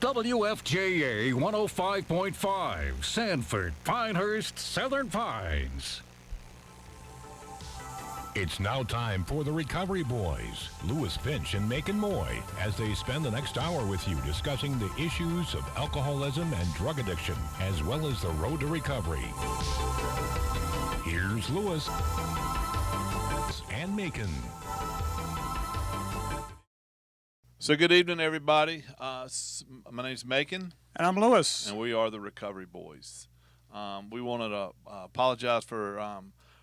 WFJA 105.5, Sanford, Pinehurst, Southern Pines. It's now time for the Recovery Boys, Lewis Finch and Macon Moy, as they spend the next hour with you discussing the issues of alcoholism and drug addiction, as well as the road to recovery. Here's Lewis and Macon. So good evening, everybody. My name's Macon. And I'm Lewis. And we are the Recovery Boys. We wanted to apologize for,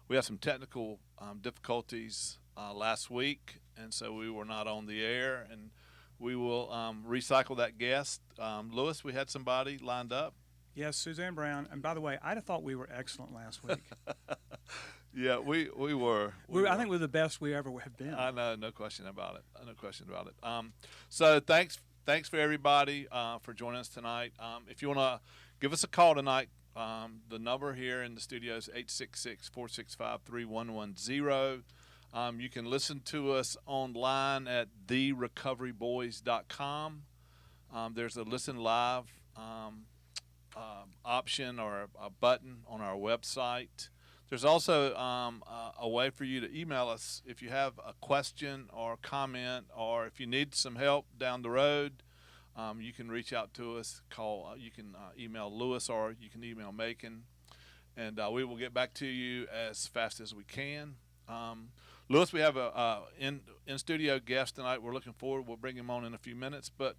we had some technical difficulties last week, and so we were not on the air, and we will recycle that guest. Lewis, we had somebody lined up. Yes, Suzanne Brown. And by the way, I'd have thought we were excellent last week. Yeah, we were. I think we're the best we ever have been. I know, no question about it. No question about it. So thanks for everybody for joining us tonight. If you want to give us a call tonight, the number here in the studio is 866-465-3110. You can listen to us online at therecoveryboys.com. There's a listen live option or a button on our website. There's also a way for you to email us if you have a question or comment, or if you need some help down the road. You can reach out to us. You can email Lewis, or you can email Macon, and we will get back to you as fast as we can. Lewis, we have a in studio guest tonight. We're looking forward. We'll bring him on in a few minutes. But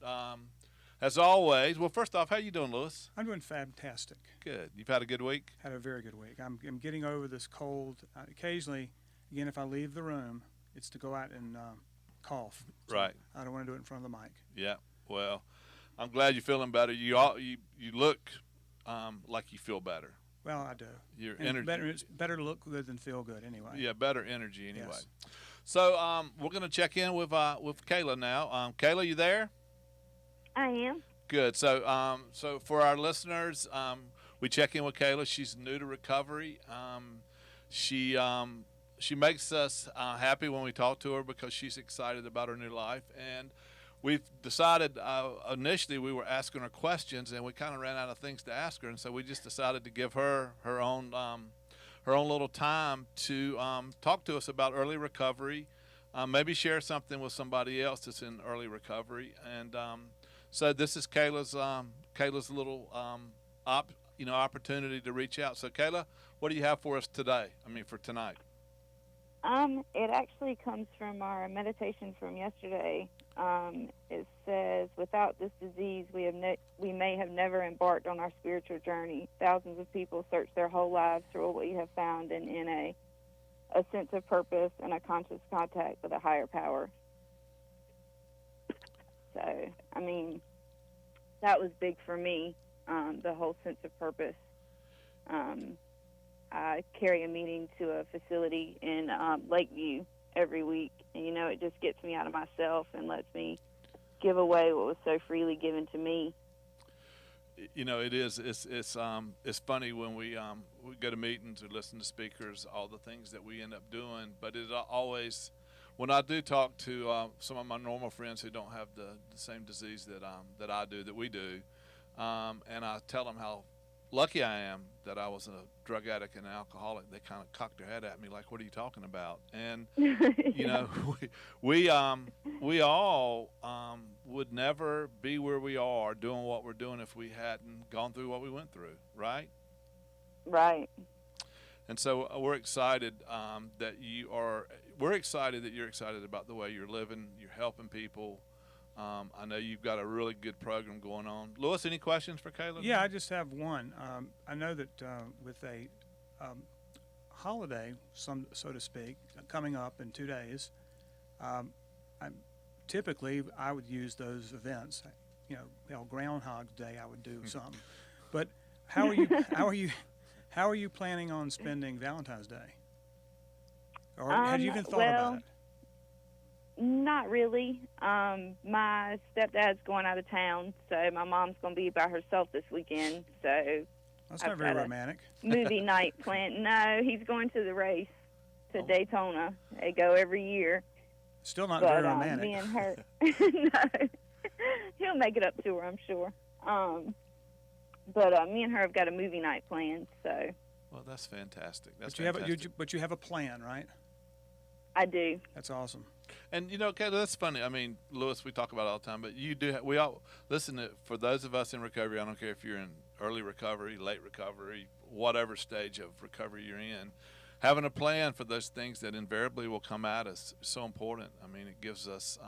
as always, well, first off, how you doing, Lewis? I'm doing fantastic. Good. You've had a good week? Had a very good week. I'm getting over this cold. Occasionally, again, if I leave the room, it's to go out and cough. So right. I don't want to do it in front of the mic. Yeah. Well, I'm glad you're feeling better. You look like you feel better. Well, I do. Your and energy. It's better to look good than feel good, anyway. Yeah, better energy anyway. Yes. So we're going to check in with Kayla now. Kayla, you there? I am. Good. So so for our listeners, we check in with Kayla. She's new to recovery. She makes us happy when we talk to her because she's excited about her new life. And we've decided initially we were asking her questions, and we kind of ran out of things to ask her, and so we just decided to give her her own little time to talk to us about early recovery, maybe share something with somebody else that's in early recovery. And so this is Kayla's little opportunity to reach out. So Kayla, what do you have for us today? for tonight. It actually comes from our meditation from yesterday. It says, without this disease, we may have never embarked on our spiritual journey. Thousands of people search their whole lives for what we have found in NA, a sense of purpose and a conscious contact with a higher power. So, that was big for me, the whole sense of purpose. I carry a meeting to a facility in Lakeview every week, and it just gets me out of myself and lets me give away what was so freely given to me. It is. It's funny when we go to meetings or listen to speakers, all the things that we end up doing. But it always, when I do talk to some of my normal friends who don't have the same disease that I do, that we do, and I tell them how lucky I am that I was a drug addict and an alcoholic, they kind of cock their head at me like, what are you talking about? And, we all would never be where we are doing what we're doing if we hadn't gone through what we went through, right? Right. And so we're excited we're excited that you're excited about the way you're living, you're helping people. I know you've got a really good program going on. Lewis, any questions for Kayla? Yeah, I just have one. I know that with a holiday, so to speak, coming up in 2 days, typically I would use those events. Groundhog Day, I would do something. But how are you planning on spending Valentine's Day? Or have you even thought about it? Not really. My stepdad's going out of town, so my mom's going to be by herself this weekend. So that's not very romantic. Movie night planned. No, he's going to the race to Daytona. They go every year. Still not very romantic. Me and her. No. he'll make it up to her, I'm sure. But me and her have got a movie night planned, so. Well, that's fantastic. That's But fantastic. but you have a plan, right? I do. That's awesome. And Kayla, that's funny. I mean, Lewis, we talk about it all the time, but you do. We all listen to. For those of us in recovery, I don't care if you're in early recovery, late recovery, whatever stage of recovery you're in, having a plan for those things that invariably will come at us is so important. I mean, it gives us.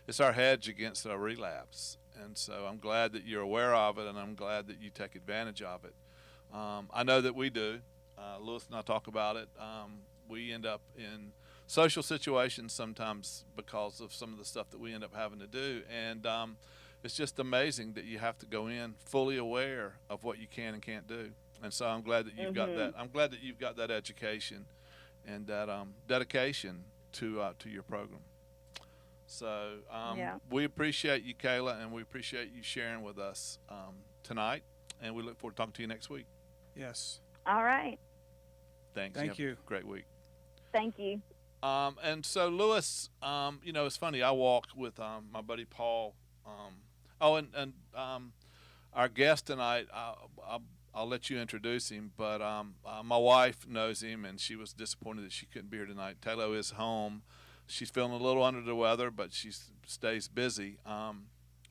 It's our hedge against a relapse, and so I'm glad that you're aware of it, and I'm glad that you take advantage of it. I know that we do. Lewis and I talk about it. We end up in social situations sometimes because of some of the stuff that we end up having to do, and it's just amazing that you have to go in fully aware of what you can and can't do. And so I'm glad that you've got that. I'm glad that you've got that education and that dedication to your program. So we appreciate you, Kayla, and we appreciate you sharing with us tonight, and we look forward to talking to you next week. Yes. All right. Thanks. Thank Have you. a great week. Thank you. And so, Lewis, it's funny. I walked with my buddy Paul. And our guest tonight, I'll let you introduce him, but my wife knows him, and she was disappointed that she couldn't be here tonight. Taylor is home. She's feeling a little under the weather, but she stays busy.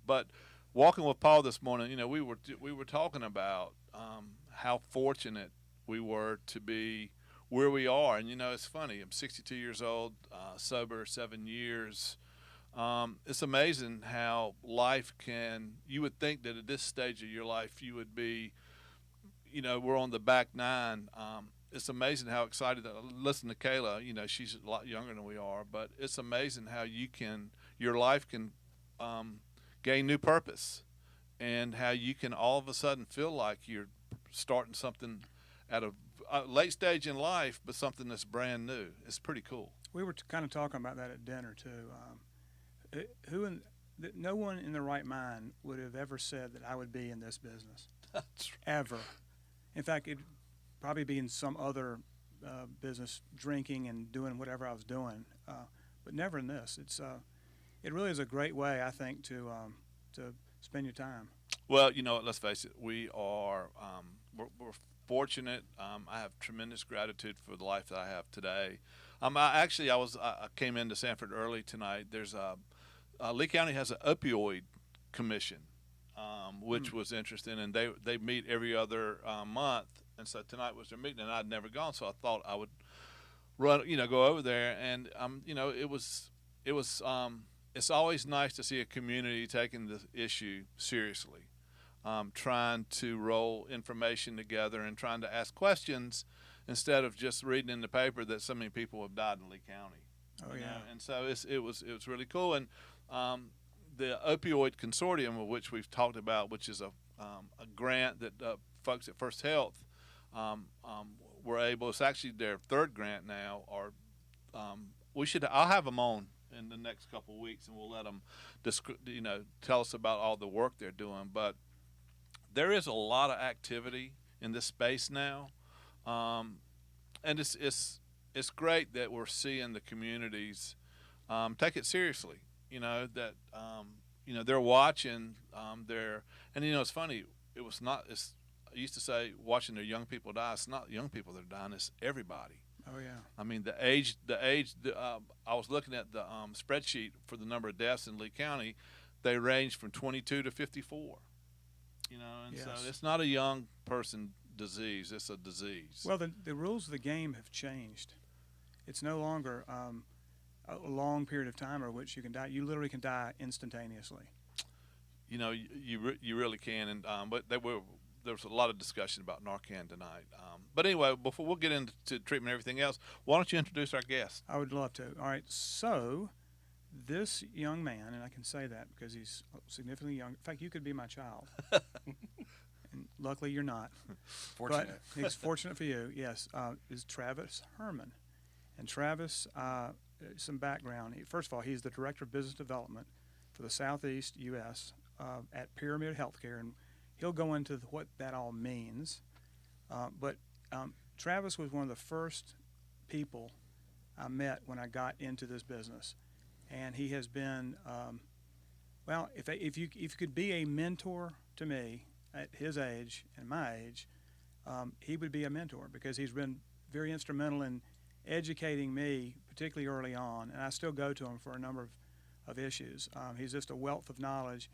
But walking with Paul this morning, we were talking about how fortunate we were to be where we are. And it's funny, I'm 62 years old, sober 7 years. It's amazing how life you would think that at this stage of your life you would be, we're on the back nine. It's amazing how excited listen to Kayla, she's a lot younger than we are, but it's amazing how your life can gain new purpose, and how you can all of a sudden feel like you're starting something at a late stage in life, but something that's brand new. It's pretty cool. We were kind of talking about that at dinner too. No one in their right mind would have ever said that I would be in this business. That's right. Ever. In fact, it'd probably be in some other business, drinking and doing whatever I was doing, but never in this. It really is a great way, I think, to spend your time. Well, let's face it. We are we're fortunate. I have tremendous gratitude for the life that I have today. I came into Sanford early tonight. There's Lee County has an opioid commission, which was interesting, and they meet every other month. And so tonight was their meeting, and I'd never gone, so I thought I would go over there. And it's always nice to see a community taking the issue seriously. Trying to roll information together and trying to ask questions instead of just reading in the paper that so many people have died in Lee County. Oh yeah. And so it was really cool. And the Opioid Consortium, of which we've talked about, which is a grant that folks at First Health were able. It's actually their third grant now. I'll have them on in the next couple of weeks, and we'll let them tell us about all the work they're doing. But there is a lot of activity in this space now, and it's great that we're seeing the communities take it seriously. They're watching. It's funny. I used to say watching their young people die. It's not young people that are dying. It's everybody. Oh yeah. I mean, the age. I was looking at the spreadsheet for the number of deaths in Lee County. They range from 22 to 54. Yes. So it's not a young person disease. It's a disease. Well, the rules of the game have changed. It's no longer a long period of time over which you can die. You literally can die instantaneously. You really can. And but there was a lot of discussion about Narcan tonight. But anyway, before we'll get into treatment and everything else, why don't you introduce our guest? I would love to. All right, so this young man, and I can say that because he's significantly young. In fact, you could be my child. And luckily you're not. Fortunate. But it's fortunate for you, yes, is Travis Herman. And Travis, some background. First of all, he's the Director of Business Development for the Southeast U.S. At Pyramid Healthcare, and he'll go into what that all means. But Travis was one of the first people I met when I got into this business. And he has been, Well, if you could be a mentor to me at his age and my age, he would be a mentor because he's been very instrumental in educating me, particularly early on, and I still go to him for a number of issues. He's just a wealth of knowledge,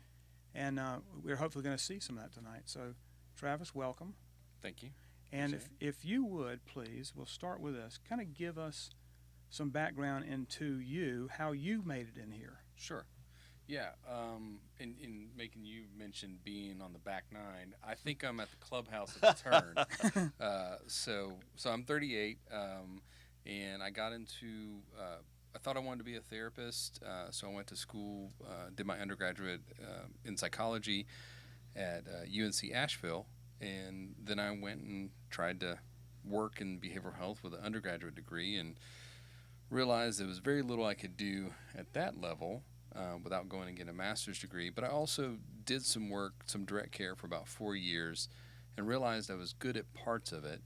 and we're hopefully going to see some of that tonight. So, Travis, welcome. Thank you. And if you would, please, we'll start with this. Kind of give us some background into you, how you made it in here. Sure. Yeah. In making you mention being on the back nine, I think I'm at the clubhouse at the turn. So I'm 38, and I got into. I thought I wanted to be a therapist, so I went to school, did my undergraduate in psychology at UNC Asheville, and then I went and tried to work in behavioral health with an undergraduate degree, and realized there was very little I could do at that level without going and getting a master's degree. But I also did some work, some direct care for about 4 years, and realized I was good at parts of it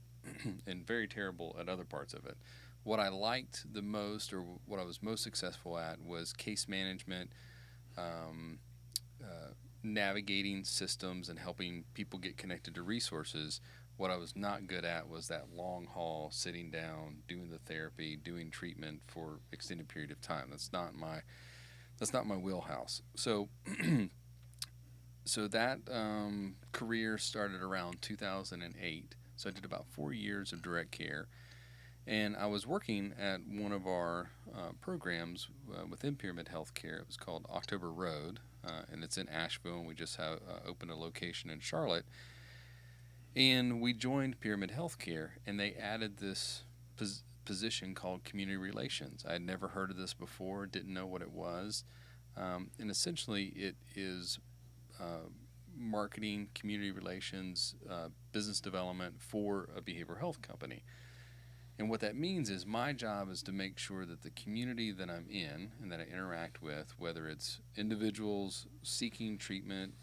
and very terrible at other parts of it. What I liked the most, or what I was most successful at, was case management, navigating systems and helping people get connected to resources. What I was not good at was that long haul, sitting down, doing the therapy, doing treatment for extended period of time. That's not my wheelhouse. So that career started around 2008. So I did about 4 years of direct care, and I was working at one of our programs within Pyramid Healthcare. It was called October Road, and it's in Asheville, and we just have opened a location in Charlotte. And we joined Pyramid Healthcare, and they added this position called Community Relations. I had never heard of this before, didn't know what it was. And essentially it is marketing, community relations, business development for a behavioral health company. And what that means is my job is to make sure that the community that I'm in and that I interact with, whether it's individuals seeking treatment,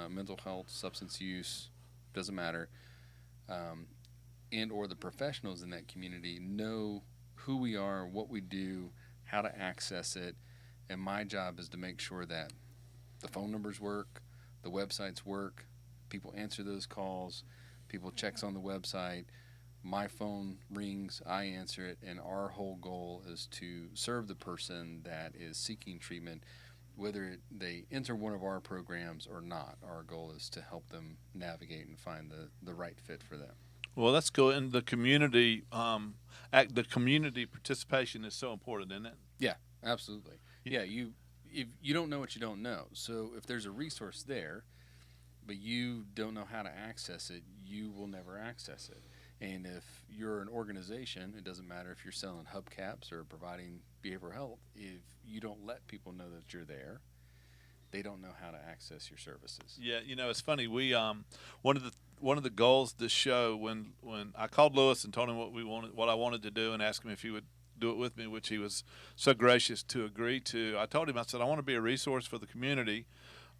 mental health, substance use, doesn't matter, and or the professionals in that community know who we are, what we do, how to access it, and my job is to make sure that the phone numbers work, the websites work, people answer those calls, people checks on the website, my phone rings, I answer it, and our whole goal is to serve the person that is seeking treatment, whether they enter one of our programs or not. Our goal is to help them navigate and find the right fit for them. Well, let's go in the community. The community participation is so important, isn't it? Yeah, absolutely. Yeah, if you don't know what you don't know. So if there's a resource there, but you don't know how to access it, you will never access it. And if you're an organization, it doesn't matter if you're selling hubcaps or providing behavioral health, if you don't let people know that you're there, they don't know how to access your services. Yeah, it's funny. We one of the goals of this show, when I called Lewis and told him what I wanted to do, and asked him if he would do it with me, which he was so gracious to agree to. I told him, I said, I want to be a resource for the community.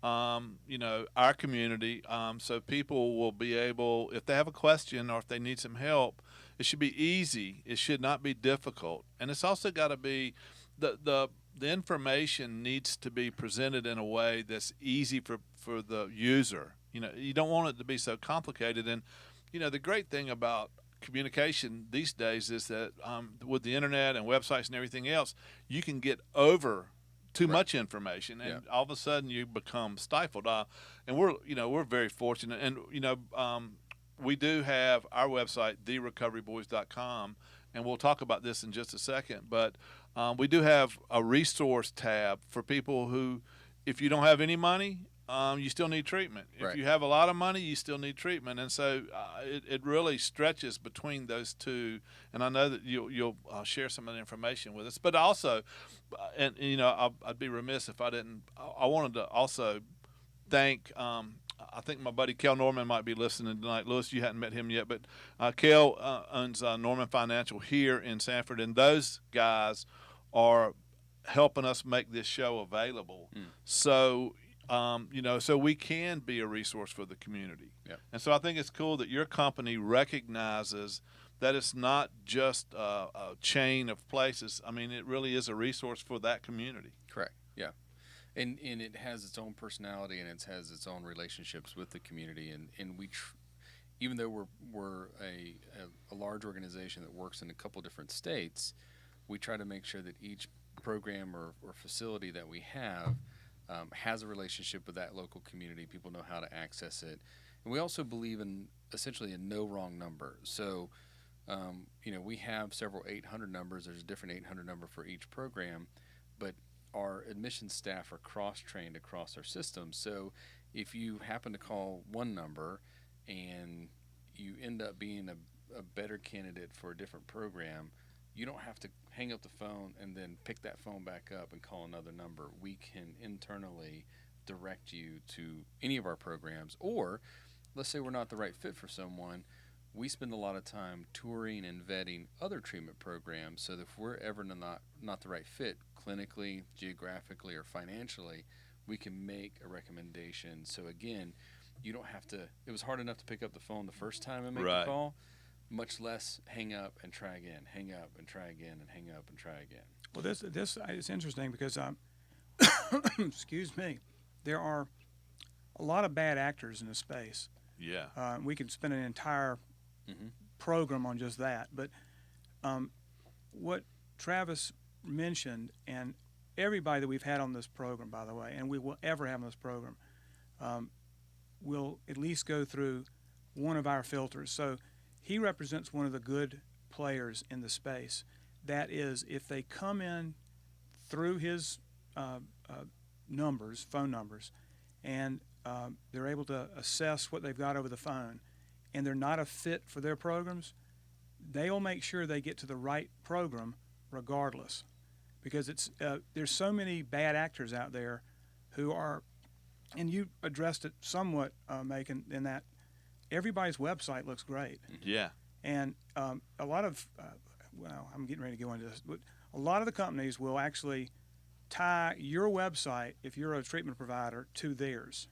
Our community, so people will be able, if they have a question or if they need some help, it should be easy. It should not be difficult. And it's also got to be, the information needs to be presented in a way that's easy for the user. You don't want it to be so complicated. And, the great thing about communication these days is that with the internet and websites and everything else, you can get over too much information, and all of a sudden you become stifled. And we're very fortunate, and we do have our website, therecoveryboys.com, and we'll talk about this in just a second. But we do have a resource tab for people who, if you don't have any money, you still need treatment. If you have a lot of money, you still need treatment. And so it really stretches between those two. And I know that you'll share some of the information with us. But also, I'd be remiss if I didn't. I wanted to also thank, I think my buddy Kel Norman might be listening tonight. Lewis, you hadn't met him yet, but Kel owns Norman Financial here in Sanford. And those guys are helping us make this show available. So, so we can be a resource for the community. Yeah. And so I think it's cool that your company recognizes that it's not just a chain of places. I mean, it really is a resource for that community. Correct. Yeah. And it has its own personality, and it has its own relationships with the community. And we, even though we're a large organization that works in a couple different states, we try to make sure that each program or facility that we have has a relationship with that local community. People know how to access it. And we also believe in essentially a no wrong number. So, we have several 800 numbers. There's a different 800 number for each program, but our admissions staff are cross-trained across our system. So if you happen to call one number and you end up being a better candidate for a different program, you don't have to hang up the phone and then pick that phone back up and call another number. We can internally direct you to any of our programs. Or let's say we're not the right fit for someone. We spend a lot of time touring and vetting other treatment programs, so that if we're ever not the right fit clinically, geographically, or financially, we can make a recommendation. So again, you don't have to. It was hard enough to pick up the phone the first time and make the call, much less hang up and try again, hang up and try again, and hang up and try again. Well, this is interesting because excuse me, there are a lot of bad actors in this space. Yeah. We could spend an entire program on just that. But what Travis mentioned, and everybody that we've had on this program, by the way, and we will ever have on this program, will at least go through one of our filters. So he represents one of the good players in the space. That is, if they come in through his phone numbers, and they're able to assess what they've got over the phone, and they're not a fit for their programs, they'll make sure they get to the right program regardless. Because there's so many bad actors out there who are, and you addressed it somewhat, Macon, in that everybody's website looks great. Yeah. And a lot of, I'm getting ready to go into this, but a lot of the companies will actually tie your website, if you're a treatment provider, to theirs.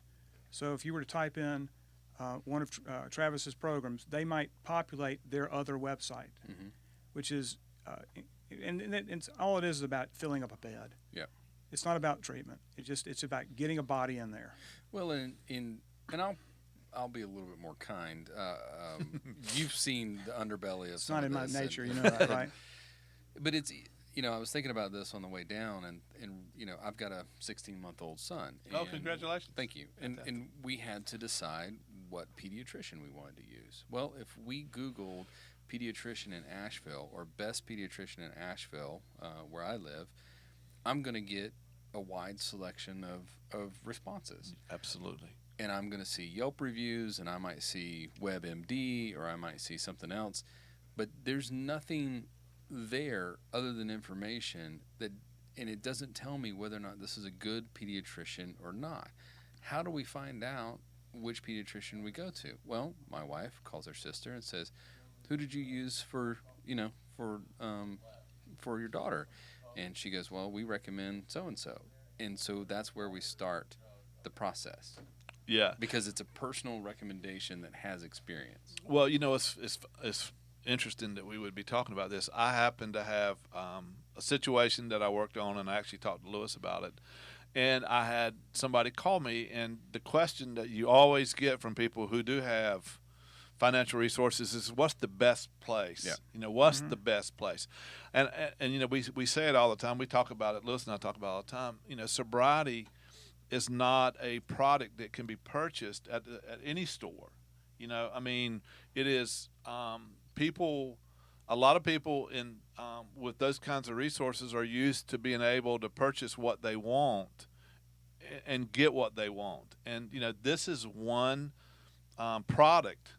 So if you were to type in one of Travis's programs, they might populate their other website, which is, and it's all it is about filling up a bed. Yeah. It's not about treatment. It's about getting a body in there. Well, and I'll be a little bit more kind. You've seen the underbelly of It's some not of in my this, nature, you know that, right? But it's, I was thinking about this on the way down, and I've got a 16-month-old son. Oh, congratulations. Thank you. And we had to decide what pediatrician we wanted to use. Well, if we Googled pediatrician in Asheville or best pediatrician in Asheville, where I live, I'm going to get a wide selection of responses. Absolutely. And I'm going to see Yelp reviews, and I might see WebMD, or I might see something else. But there's nothing there other than information and it doesn't tell me whether or not this is a good pediatrician or not. How do we find out which pediatrician we go to? Well, my wife calls her sister and says, "Who did you use for your daughter?" And she goes, "Well, we recommend so and so." And so that's where we start the process. Yeah. Because it's a personal recommendation that has experience. Well, it's interesting that we would be talking about this. I happen to have a situation that I worked on, and I actually talked to Lewis about it. And I had somebody call me, and the question that you always get from people who do have financial resources is, what's the best place? Yeah. What's the best place? And we say it all the time. We talk about it. Lewis and I talk about it all the time. Sobriety is not a product that can be purchased at any store. It is people. A lot of people with those kinds of resources are used to being able to purchase what they want and get what they want. And this is one product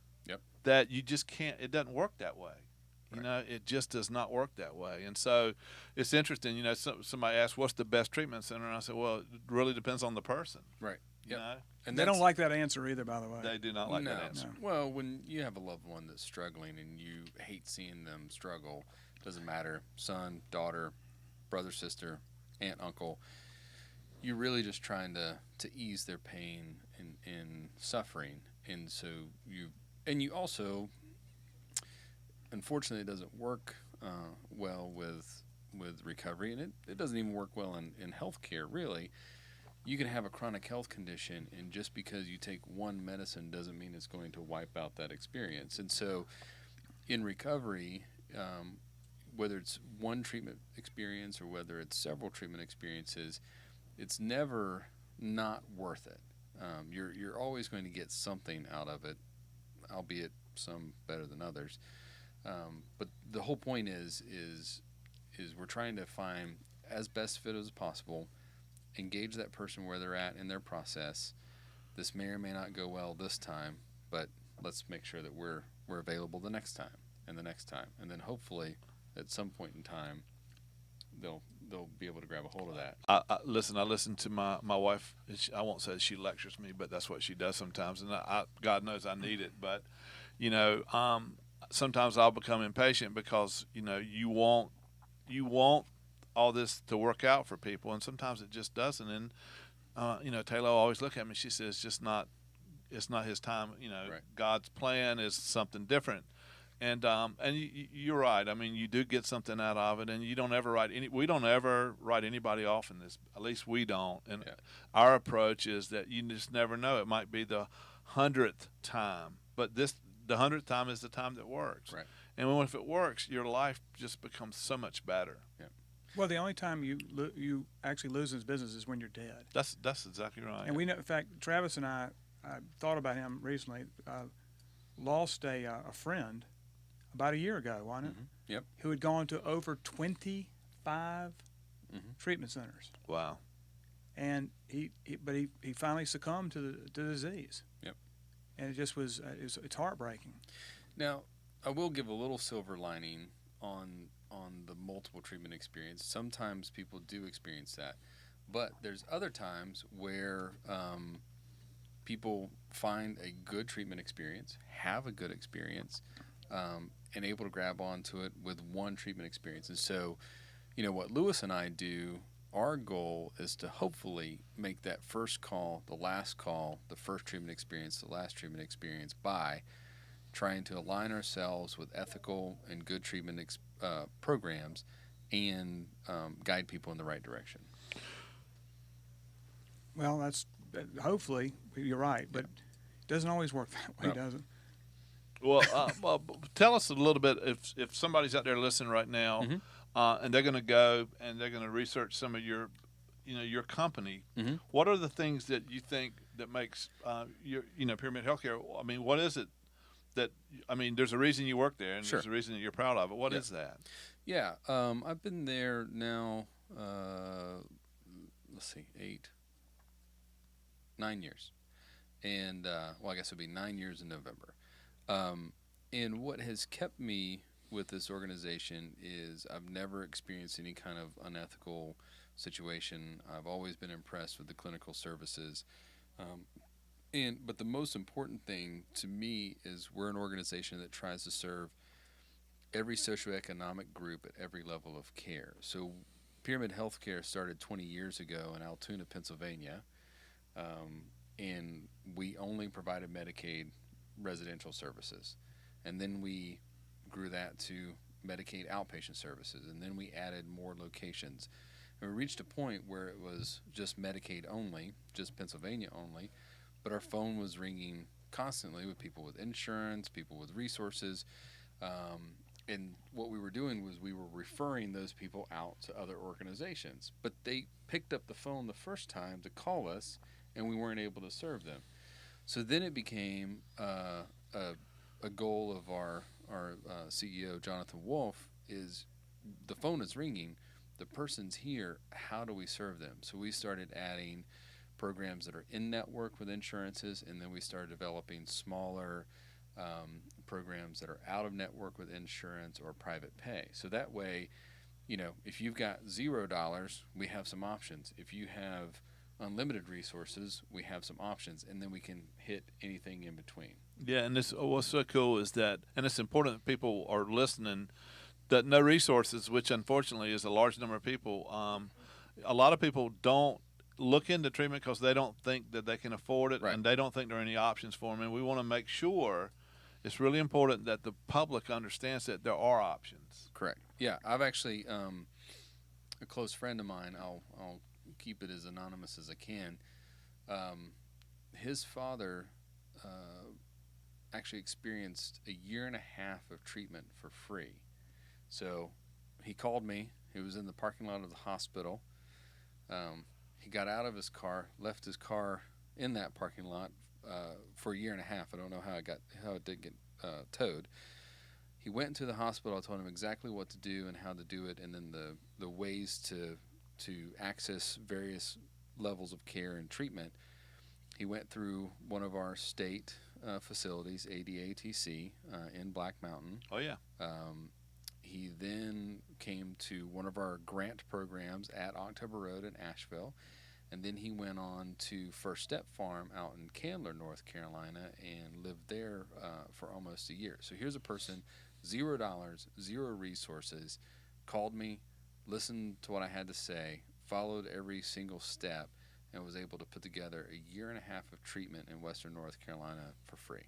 that you just can't. It doesn't work that way. Right. It just does not work that way. And so it's interesting. Somebody asked, "What's the best treatment center?" And I said, "Well, it really depends on the person." Right. Yep. And they don't like that answer either, by the way. They do not like that answer. No. Well, when you have a loved one that's struggling and you hate seeing them struggle, doesn't matter, son, daughter, brother, sister, aunt, uncle, you're really just trying to ease their pain and suffering. And so you also, unfortunately, it doesn't work well with recovery, and it doesn't even work well in healthcare, really. you can have a chronic health condition, and just because you take one medicine doesn't mean it's going to wipe out that experience. And so in recovery, whether it's one treatment experience or whether it's several treatment experiences, it's never not worth it. You're always going to get something out of it, albeit some better than others. But the whole point is we're trying to find as best fit as possible, engage that person where they're at in their process. This may or may not go well this time, but let's make sure that we're available the next time and the next time, and then hopefully at some point in time they'll be able to grab a hold of that. I listen to my wife. I won't say she lectures me, but that's what she does sometimes, and God knows I need it. But sometimes I'll become impatient because you want all this to work out for people, and sometimes it just doesn't. And Taylor always look at me. She says, "It's not his time." Right. God's plan is something different. And you're right. I mean, you do get something out of it, and we don't ever write anybody off in this. At least we don't. And our approach is that you just never know. It might be the 100th time, but the 100th time is the time that works. Right. And if it works, your life just becomes so much better. Yeah. Well, the only time you actually lose this business is when you're dead. That's exactly right. And we know, in fact, Travis and I thought about him recently. Lost a friend about a year ago, wasn't it? Mm-hmm. Yep. Who had gone to over 25 treatment centers. Wow. And he finally succumbed to the disease. Yep. And it just was it's heartbreaking. Now, I will give a little silver lining on the multiple treatment experience. Sometimes people do experience that, but there's other times where people find a good treatment experience, have a good experience, and able to grab onto it with one treatment experience. And so, what Lewis and I do, our goal is to hopefully make that first call, the last call, the first treatment experience, the last treatment experience, by trying to align ourselves with ethical and good treatment programs and guide people in the right direction. Well, that's hopefully you're right, but it doesn't always work that way, does it? Well, tell us a little bit if somebody's out there listening right now, and they're going to go and they're going to research some of your company. Mm-hmm. What are the things that you think that makes your Pyramid Healthcare? I mean, what is it that there's a reason you work there, and Sure. there's a reason that you're proud of it. What is that? Yeah, I've been there now. 9 years, and I guess it'll be 9 years in November. And what has kept me with this organization is I've never experienced any kind of unethical situation. I've always been impressed with the clinical services. But the most important thing to me is we're an organization that tries to serve every socioeconomic group at every level of care. So Pyramid Healthcare started 20 years ago in Altoona, Pennsylvania, and we only provided Medicaid residential services. And then we grew that to Medicaid outpatient services, and then we added more locations. And we reached a point where it was just Medicaid only, just Pennsylvania only, but our phone was ringing constantly with people with insurance, people with resources, and what we were doing was we were referring those people out to other organizations. But they picked up the phone the first time to call us, and we weren't able to serve them. So then it became a goal of our CEO, Jonathan Wolf, is the phone is ringing, the person's here, how do we serve them? So we started adding programs that are in network with insurances, and then we started developing smaller programs that are out of network with insurance or private pay. So that way, if you've got $0, we have some options. If you have unlimited resources, we have some options, and then we can hit anything in between. Yeah, and what's so cool is that, and it's important that people are listening, that no resources, which unfortunately is a large number of people, a lot of people don't look into treatment because they don't think that they can afford it, Right. and they don't think there are any options for them. And we want to make sure it's really important that the public understands that there are options. Correct. Yeah, I've actually a close friend of mine. I'll keep it as anonymous as I can. His father actually experienced a year and a half of treatment for free. So he called me. He was in the parking lot of the hospital. He got out of his car, left his car in that parking lot for a year and a half. I don't know how it did get towed. He went into the hospital. I told him exactly what to do and how to do it, and then the ways to access various levels of care and treatment. He went through one of our state facilities, ADATC, in Black Mountain. Oh, yeah. He then came to one of our grant programs at October Road in Asheville, and then he went on to First Step Farm out in Candler, North Carolina, and lived there for almost a year. So here's a person, $0, 0 resources, called me, listened to what I had to say, followed every single step, and was able to put together a year and a half of treatment in Western North Carolina for free.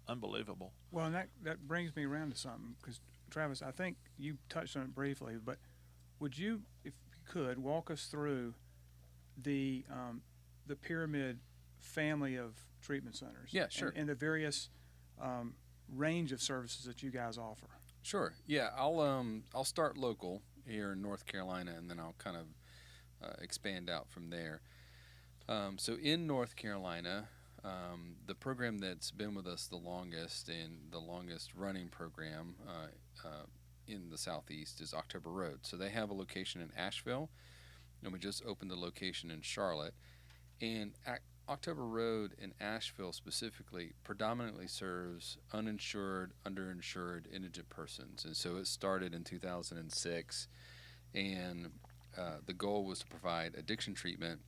Unbelievable. Well, and that brings me around to something, because Travis, I think you touched on it briefly, but would you, if you could, walk us through the pyramid family of treatment centers? Yeah, sure. And the various range of services that you guys offer. Sure. Yeah, I'll start local here in North Carolina, and then I'll kind of expand out from there. So in North Carolina, the program that's been with us the longest and the longest running program in the Southeast is October Road. So they have a location in Asheville, and we just opened a location in Charlotte. And October Road in Asheville specifically predominantly serves uninsured, underinsured, indigent persons. And so it started in 2006, and the goal was to provide addiction treatment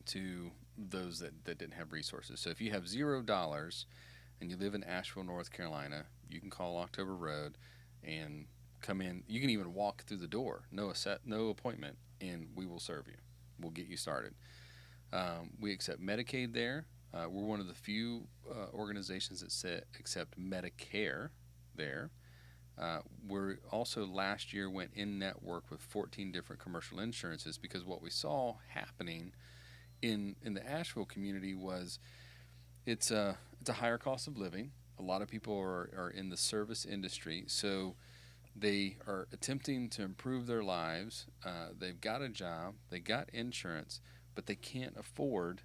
to those that didn't have resources. So if you have $0 and you live in Asheville, North Carolina, you can call October Road and come in. You can even walk through the door, no appointment, and we will serve you. We'll get you started. We accept Medicaid there. We're one of the few organizations that accept Medicare there. We're also last year went in network with 14 different commercial insurances, because what we saw happening in the Asheville community was it's a higher cost of living. A lot of people are in the service industry, so they are attempting to improve their lives. They've got a job, they got insurance, but they can't afford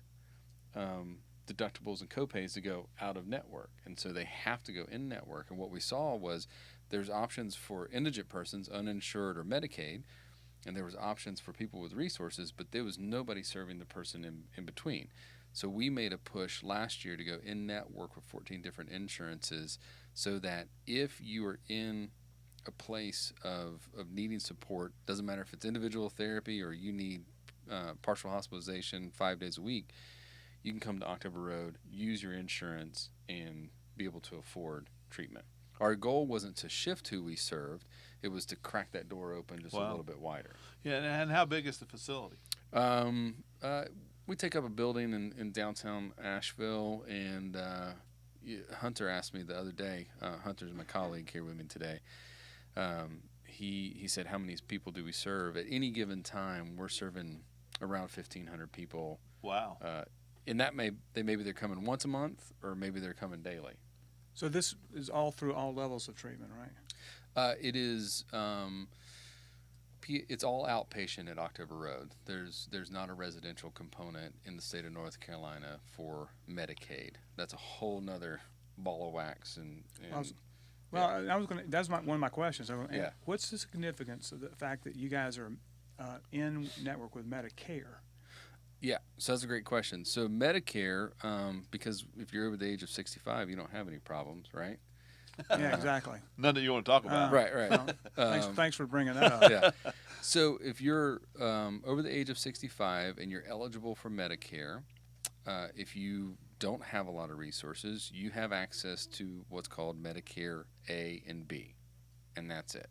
deductibles and copays to go out of network, and so they have to go in network. And what we saw was there's options for indigent persons, uninsured or Medicaid, and there was options for people with resources, but there was nobody serving the person in between. So we made a push last year to go in network with 14 different insurances, so that if you are in a place of needing support, doesn't matter if it's individual therapy or you need partial hospitalization 5 days a week, you can come to October Road, use your insurance, and be able to afford treatment. Our goal wasn't to shift who we served, it was to crack that door open just a little bit wider. Yeah, and how big is the facility? We take up a building in downtown Asheville, and Hunter asked me the other day, Hunter's my colleague here with me today, he said, how many people do we serve? At any given time, we're serving around 1,500 people. Wow. And that maybe they're coming once a month, or maybe they're coming daily. So this is all through all levels of treatment, right? It is. It's all outpatient at October Road. There's not a residential component in the state of North Carolina for Medicaid. That's a whole nother ball of wax. I was going to. That's one of my questions. Yeah. What's the significance of the fact that you guys are in network with Medicare? Yeah, so that's a great question. So Medicare, because if you're over the age of 65, you don't have any problems, right? Yeah, exactly. None that you want to talk about. Right. Thanks for bringing that up. Yeah. So if you're over the age of 65 and you're eligible for Medicare, if you don't have a lot of resources, you have access to what's called Medicare A and B, and that's it.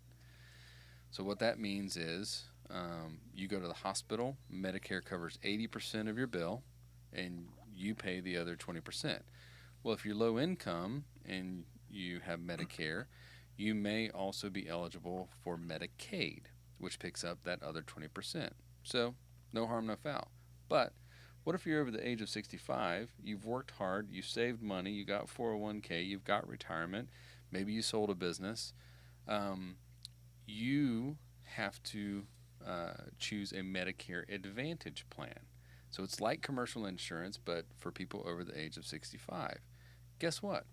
So what that means is you go to the hospital, Medicare covers 80% of your bill, and you pay the other 20%. Well, if you're low income and you have Medicare, you may also be eligible for Medicaid, which picks up that other 20%. So No harm, no foul. But what if you're over the age of 65, you've worked hard, you saved money, you got 401k, you've got retirement, maybe you sold a business, you have to choose a Medicare Advantage plan. So it's like commercial insurance, but for people over the age of 65. Guess what?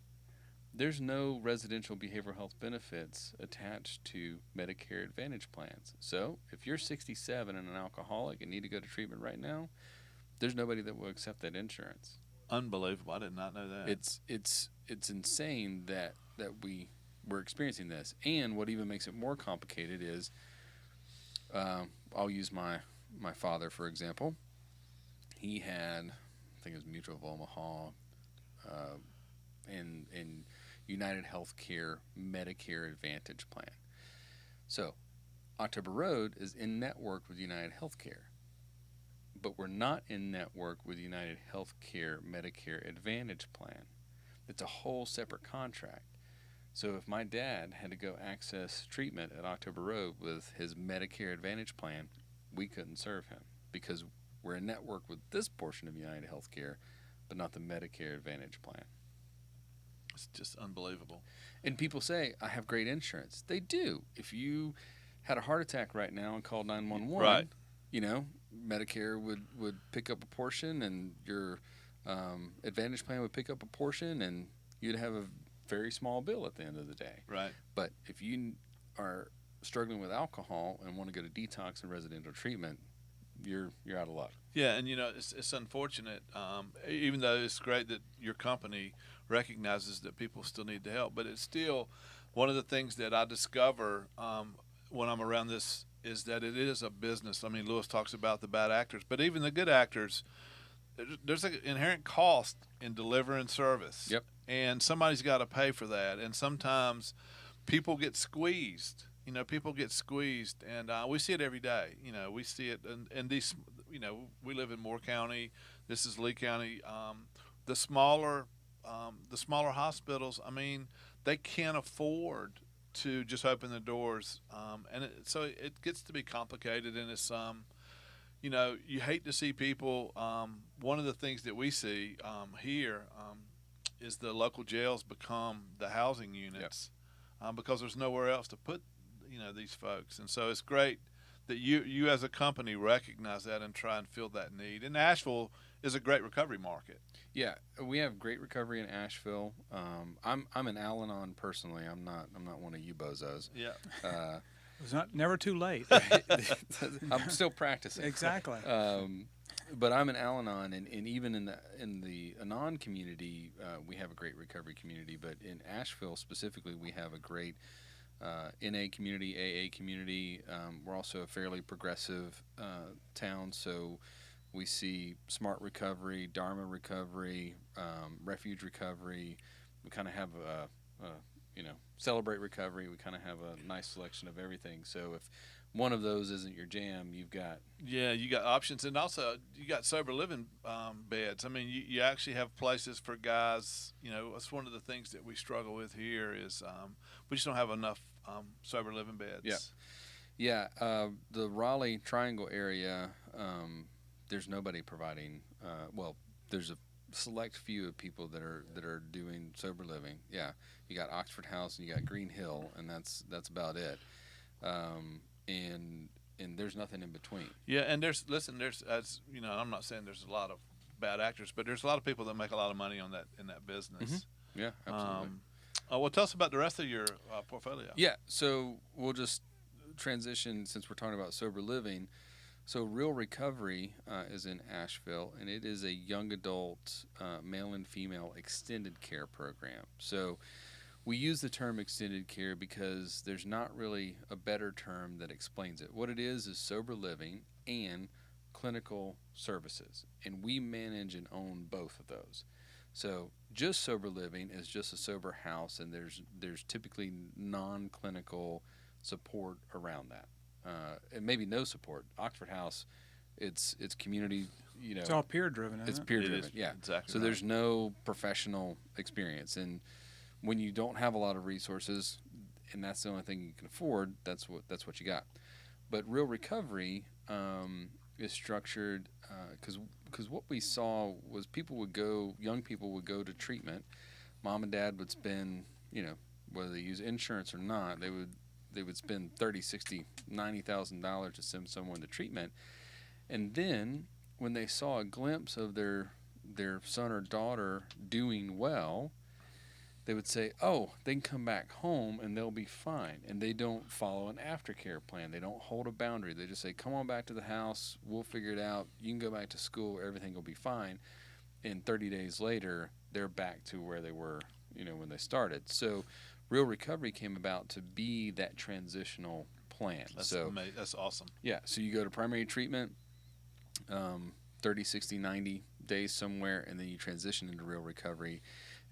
There's no residential behavioral health benefits attached to Medicare Advantage plans. So if you're 67 and an alcoholic and need to go to treatment right now, there's nobody that will accept that insurance. Unbelievable. I did not know that. It's insane that we're experiencing this. And what even makes it more complicated is, I'll use my father, for example. He had, I think it was Mutual of Omaha, and United Healthcare Medicare Advantage plan. So October Road is in network with United Healthcare, but we're not in network with United Healthcare Medicare Advantage plan. It's a whole separate contract. So if my dad had to go access treatment at October Road with his Medicare Advantage plan, we couldn't serve him because we're in network with this portion of United Healthcare, but not the Medicare Advantage plan. It's just unbelievable. And people say, I have great insurance. They do. If you had a heart attack right now and called 911, Right. you know, Medicare would pick up a portion, and your Advantage plan would pick up a portion, and you'd have a very small bill at the end of the day. Right. But if you are struggling with alcohol and want to go to detox and residential treatment, you're out of luck. Yeah, and it's unfortunate. Even though it's great that your company recognizes that people still need the help, but it's still one of the things that I discover when I'm around this is that it is a business. I mean, Lewis talks about the bad actors, but even the good actors, there's an inherent cost in delivering service. Yep. And somebody's got to pay for that. And sometimes people get squeezed. People get squeezed, and we see it every day. We see it, and these, we live in Moore County. This is Lee County. The smaller hospitals, I mean, they can't afford to just open the doors, and so it gets to be complicated, and it's you hate to see people. One of the things that we see here is the local jails become the housing units. Yep. Because there's nowhere else to put these folks, and so it's great that you as a company recognize that and try and fill that need. And Asheville is a great recovery market. Yeah, we have great recovery in Asheville. I'm an Al-Anon personally. I'm not one of you bozos. Yeah. It's never too late. I'm still practicing. Exactly. But I'm an Al-Anon, and even in the Anon community, we have a great recovery community. But in Asheville specifically, we have a great NA community, AA community. We're also a fairly progressive town, so we see Smart Recovery, Dharma Recovery, Refuge Recovery. We kind of have Celebrate Recovery. We kind of have a nice selection of everything. So if one of those isn't your jam, you got options, and also you got sober living beds. I mean, you actually have places for guys. It's one of the things that we struggle with here is we just don't have enough sober living beds. Yeah. The Raleigh Triangle area, there's nobody providing. There's a select few of people that are doing sober living. Yeah, you got Oxford House and you got Green Hill, and that's about it. And there's nothing in between. Yeah, and there's as I'm not saying there's a lot of bad actors, but there's a lot of people that make a lot of money in that business. Mm-hmm. Yeah, absolutely. Well, tell us about the rest of your portfolio. Yeah, so we'll just transition since we're talking about sober living. So Real Recovery is in Asheville, and it is a young adult male and female extended care program. So we use the term extended care because there's not really a better term that explains it. What it is sober living and clinical services, and we manage and own both of those. So just sober living is just a sober house, and there's typically non-clinical support around that, and maybe no support. Oxford House, it's community. It's all peer driven. It's peer driven. Yeah, exactly. So there's no professional experience, and when you don't have a lot of resources, and that's the only thing you can afford, that's what you got. But Real Recovery is structured because what we saw was young people would go to treatment. Mom and dad would spend, whether they use insurance or not, they would spend $30, $60, $90,000 to send someone to treatment. And then when they saw a glimpse of their son or daughter doing well, they would say, oh, they can come back home and they'll be fine. And they don't follow an aftercare plan. They don't hold a boundary. They just say, come on back to the house. We'll figure it out. You can go back to school. Everything will be fine. And 30 days later, they're back to where they were, when they started. So Real Recovery came about to be that transitional plan. That's amazing. That's awesome. Yeah. So you go to primary treatment, 30, 60, 90 days somewhere, and then you transition into Real Recovery.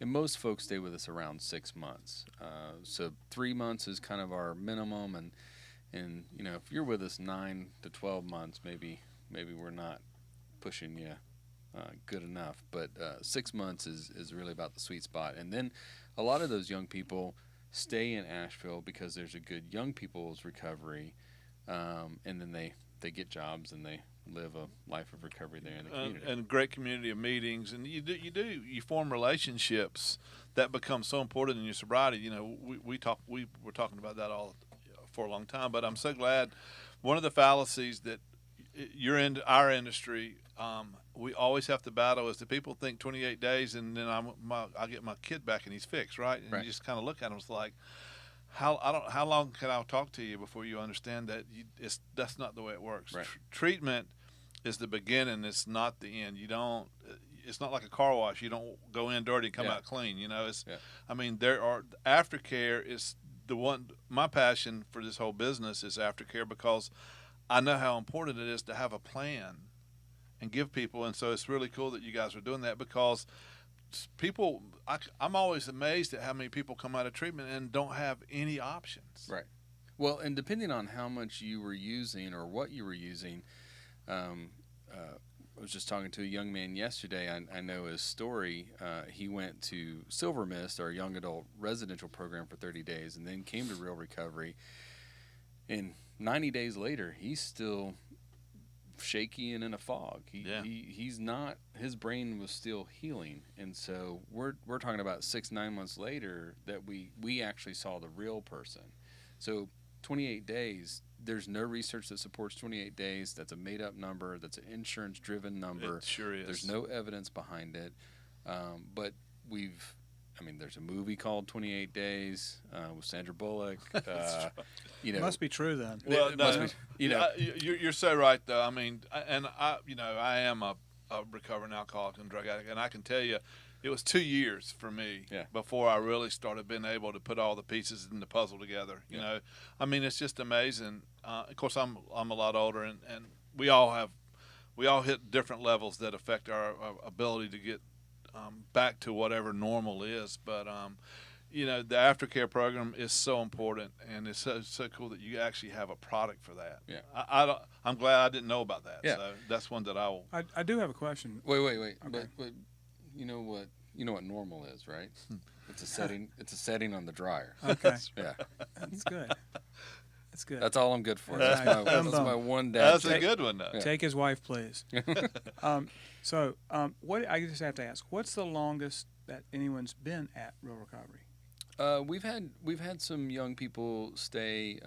And most folks stay with us around 6 months. So 3 months is kind of our minimum, and if you're with us 9 to 12 months, maybe we're not pushing you good enough. But 6 months is really about the sweet spot. And then a lot of those young people stay in Asheville because there's a good young people's recovery, and then they get jobs and they live a life of recovery there in the community. And a great community of meetings, and you form relationships that become so important in your sobriety. We were talking about that all for a long time, but I'm so glad. One of the fallacies that you're in our industry, we always have to battle is that people think 28 days and then I get my kid back and he's fixed, right? And you just kind of look at them, it's like, how long can I talk to you before you understand that that's not the way it works. Right. Treatment is the beginning. It's not the end. It's not like a car wash. You don't go in dirty and come out clean. I mean, aftercare is the one. My passion for this whole business is aftercare because I know how important it is to have a plan and give people. And so it's really cool that you guys are doing that because people, I'm always amazed at how many people come out of treatment and don't have any options. Right. Well, and depending on how much you were using or what you were using, I was just talking to a young man yesterday. I know his story. He went to Silver Mist, our young adult residential program, for 30 days and then came to Real Recovery. And 90 days later, he's still shaky and in a fog. He's not, his brain was still healing. And so we're talking about 6-9 months later that we actually saw the real person. So 28 days, there's no research that supports 28 days. That's a made-up number. That's an insurance-driven number. It sure is. There's no evidence behind it. But there's a movie called 28 Days with Sandra Bullock. It must be true then. Well, you're so right, though. I mean, I am a recovering alcoholic and drug addict, and I can tell you, it was 2 years for me before I really started being able to put all the pieces in the puzzle together. You know, I mean, it's just amazing. Of course, I'm a lot older, and we all hit different levels that affect our ability to get back to whatever normal is. But the aftercare program is so important, and it's so cool that you actually have a product for that. Yeah, I'm glad I didn't know about that. Yeah. So that's one that I will. I do have a question. Wait. Okay. But you know what normal is, right? It's a setting. It's a setting on the dryer. Okay. Yeah. That's good. That's good. That's all I'm good for. That's That's my one dad. That's a good one, though. Yeah. Take his wife, please. What I just have to ask, what's the longest that anyone's been at Real Recovery? We've had some young people stay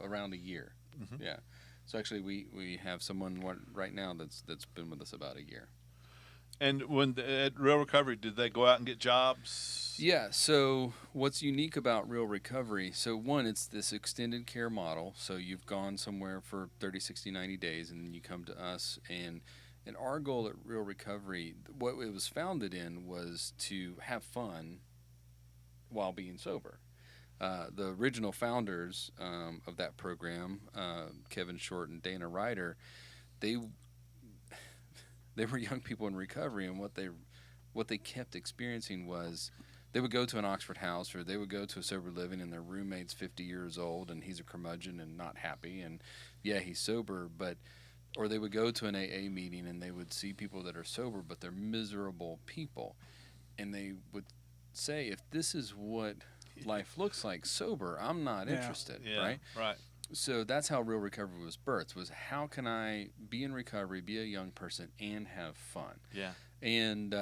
around a year. Mm-hmm. Yeah. So actually, we have someone right now that's been with us about a year. And at Real Recovery, did they go out and get jobs? Yeah, so what's unique about Real Recovery, so one, it's this extended care model. So you've gone somewhere for 30, 60, 90 days, and then you come to us. And our goal at Real Recovery, what it was founded in was to have fun while being sober. The original founders of that program, Kevin Short and Dana Ryder, they were young people in recovery, and what they kept experiencing was they would go to an Oxford house, or they would go to a sober living, and their roommate's 50 years old, and he's a curmudgeon and not happy, and he's sober, or they would go to an AA meeting, and they would see people that are sober, but they're miserable people, and they would say, if this is what life looks like sober, I'm not interested, right? Right. So that's how Real Recovery was birthed, was how can I be in recovery, be a young person, and have fun? Yeah. And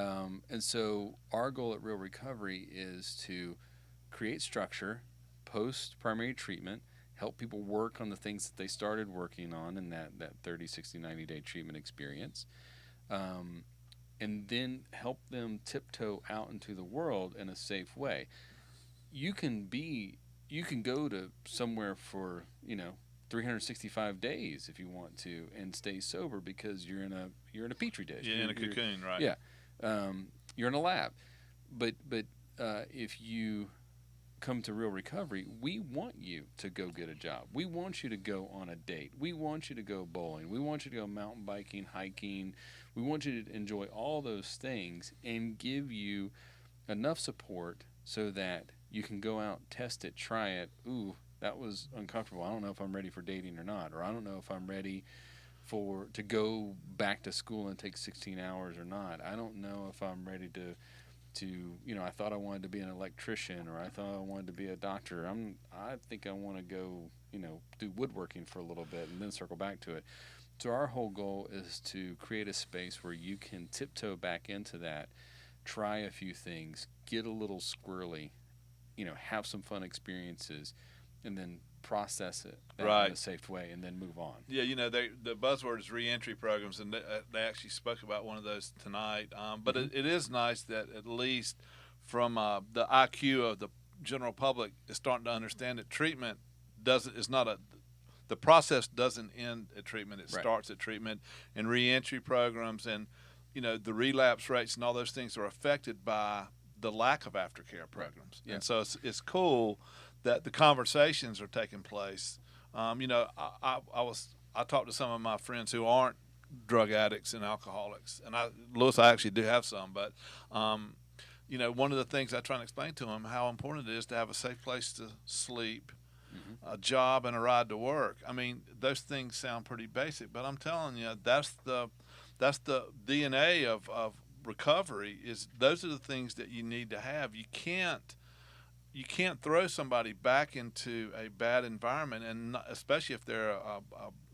so our goal at Real Recovery is to create structure, post primary treatment, help people work on the things that they started working on in that 30, 60, 90-day treatment experience, and then help them tiptoe out into the world in a safe way. You can go to somewhere for 365 days if you want to and stay sober because you're in a petri dish. Yeah, in a cocoon, right? Yeah, you're in a lab. But if you come to Real Recovery, we want you to go get a job. We want you to go on a date. We want you to go bowling. We want you to go mountain biking, hiking. We want you to enjoy all those things and give you enough support so that you can go out, test it, try it. Ooh, that was uncomfortable. I don't know if I'm ready for dating or not, or I don't know if I'm ready to go back to school and take 16 hours or not. I don't know if I'm ready to I thought I wanted to be an electrician, or I thought I wanted to be a doctor. I think I want to go, do woodworking for a little bit and then circle back to it. So our whole goal is to create a space where you can tiptoe back into that, try a few things, get a little squirrely, have some fun experiences, and then process it in a safe way, and then move on. Yeah, the buzzword is reentry programs, and they actually spoke about one of those tonight. But it is nice that at least from the IQ of the general public is starting to understand that treatment the process doesn't end at treatment. It starts at treatment, and reentry programs and the relapse rates and all those things are affected by the lack of aftercare programs. Yeah. And so it's cool that the conversations are taking place. I talked to some of my friends who aren't drug addicts and alcoholics, and Lewis, I actually do have some, but one of the things I try and explain to them how important it is to have a safe place to sleep, a job, and a ride to work. I mean, those things sound pretty basic, but I'm telling you, that's the DNA of recovery. Is those are the things that you need to have. You can't throw somebody back into a bad environment, and especially if they're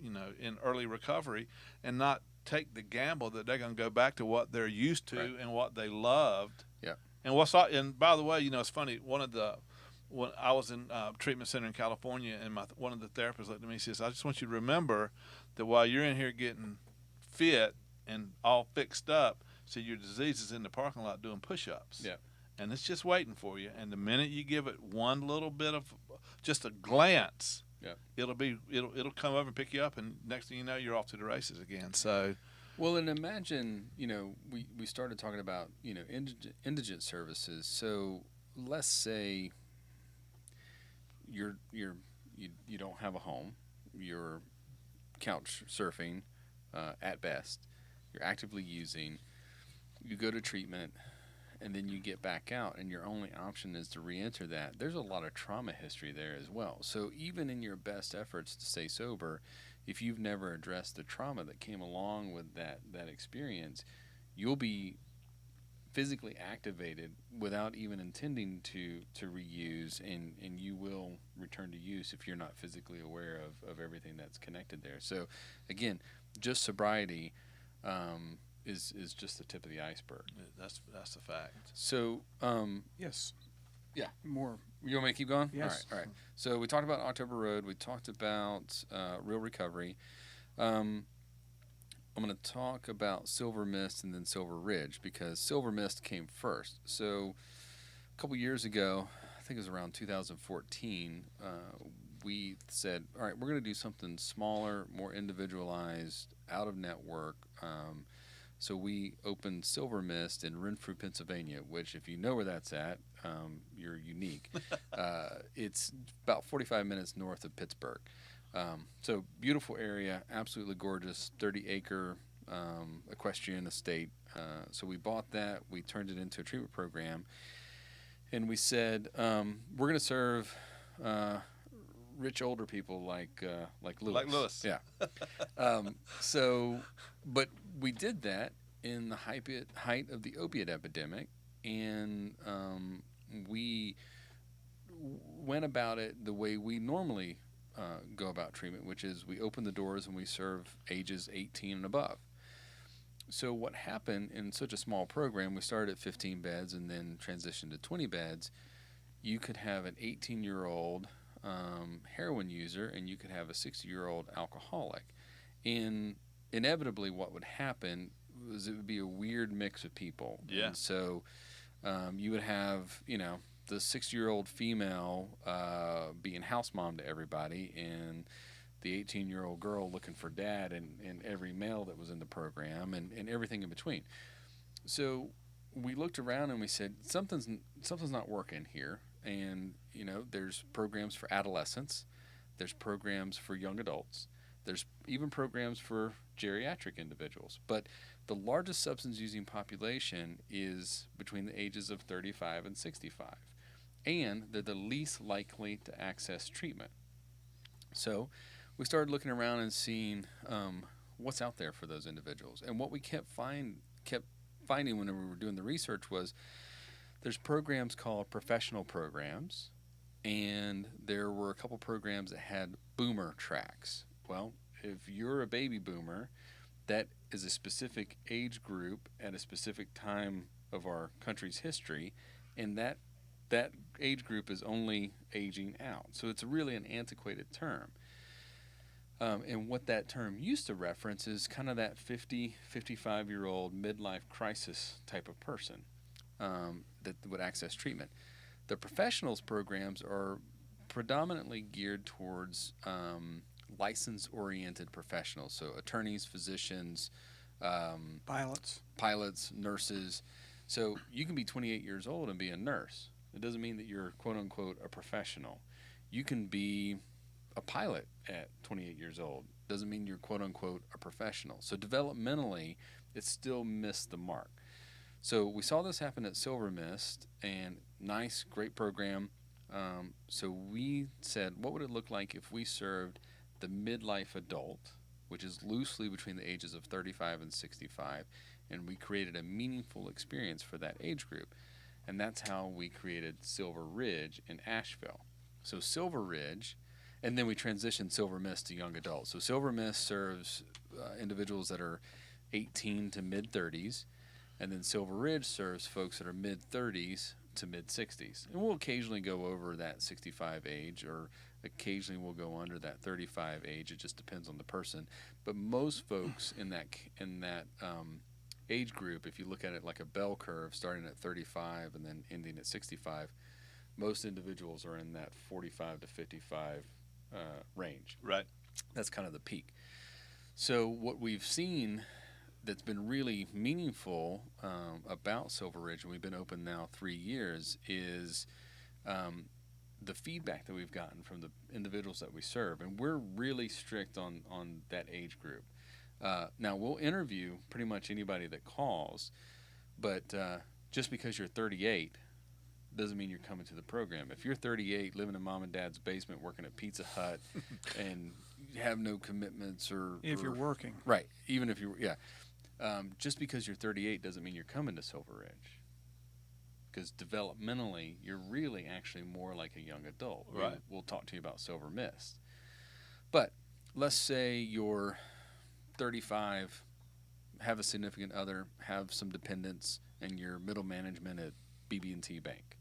in early recovery, and not take the gamble that they're going to go back to what they're used to and what they loved. Yeah. And by the way, it's funny. When I was in treatment center in California, and one of the therapists looked at me and says, "I just want you to remember that while you're in here getting fit and all fixed up, so your disease is in the parking lot doing push-ups." Yeah. And it's just waiting for you. And the minute you give it one little bit of just a glance, it'll come over and pick you up, and next thing you know, you're off to the races again. So, well, and imagine, we started talking about, indigent services. So let's say you don't have a home, you're couch surfing at best, you're actively using, you go to treatment, and then you get back out, and your only option is to re-enter that. There's a lot of trauma history there as well. So even in your best efforts to stay sober, if you've never addressed the trauma that came along with that experience, you'll be physically activated without even intending to reuse, and you will return to use if you're not physically aware of everything that's connected there. So again, just sobriety is just the tip of the iceberg. That's a fact. So Yes. yeah, More. you want me to keep going? Yes. All right. So we talked about October Road. We talked about Real Recovery. I'm going to talk about Silver Mist and then Silver Ridge, because Silver Mist came first. So a couple years ago, I think it was around 2014, we said, all right, we're going to do something smaller, more individualized, out of network. So we opened Silver Mist in Renfrew, Pennsylvania, which, if you know where that's at, you're unique. It's about 45 minutes north of Pittsburgh. So beautiful area, absolutely gorgeous, 30-acre equestrian estate. So we bought that, we turned it into a treatment program, and we said, we're going to serve rich older people like Lewis. Like Lewis. Yeah. But we did that in the height of the opiate epidemic, and we went about it the way we normally go about treatment, which is we open the doors and we serve ages 18 and above. So what happened in such a small program, we started at 15 beds and then transitioned to 20 beds. You could have an 18-year-old heroin user and you could have a 60-year-old alcoholic. And inevitably what would happen was it would be a weird mix of people. Yeah. And so you would have, the 60-year-old female being house mom to everybody and the 18-year-old girl looking for dad and every male that was in the program and everything in between. So we looked around and we said, something's not working here. And, there's programs for adolescents. There's programs for young adults. There's even programs for geriatric individuals. But the largest substance-using population is between the ages of 35 and 65. And they're the least likely to access treatment. So we started looking around and seeing what's out there for those individuals. And what we kept finding whenever we were doing the research was there's programs called professional programs, and there were a couple programs that had boomer tracks. Well, if you're a baby boomer, that is a specific age group at a specific time of our country's history, and that age group is only aging out. So it's really an antiquated term. And what that term used to reference is kind of that 50, 55-year-old midlife crisis type of person that would access treatment. The professionals programs are predominantly geared towards license-oriented professionals, so attorneys, physicians, pilots, nurses. So you can be 28 years old and be a nurse. It doesn't mean that you're quote-unquote a professional. You can be a pilot at 28 years old. Doesn't mean you're quote-unquote a professional. So developmentally, it still missed the mark. So we saw this happen at Silver Mist, and nice, great program. So we said, what would it look like if we served the midlife adult, which is loosely between the ages of 35 and 65, and we created a meaningful experience for that age group. And that's how we created Silver Ridge in Asheville. So Silver Ridge, and then we transitioned Silver Mist to young adults. So Silver Mist serves individuals that are 18 to mid-30s, and then Silver Ridge serves folks that are mid-30s to mid-60s. And we'll occasionally go over that 65 age, or occasionally we'll go under that 35 age. It just depends on the person. But most folks in that age group, if you look at it like a bell curve, starting at 35 and then ending at 65, most individuals are in that 45 to 55 range. Right. That's kind of the peak. So what we've seen that's been really meaningful about Silver Ridge, and we've been open now 3 years, is the feedback that we've gotten from the individuals that we serve. And we're really strict on that age group. Now, we'll interview pretty much anybody that calls, but just because you're 38 doesn't mean you're coming to the program. If you're 38, living in mom and dad's basement, working at Pizza Hut, and you have no commitments, if you're working. Right, even if you're, just because you're 38 doesn't mean you're coming to Silver Ridge. Because developmentally, you're really actually more like a young adult. Right. We'll talk to you about Silver Mist. But let's say you're 35, have a significant other, have some dependents, and you're middle management at BB&T Bank.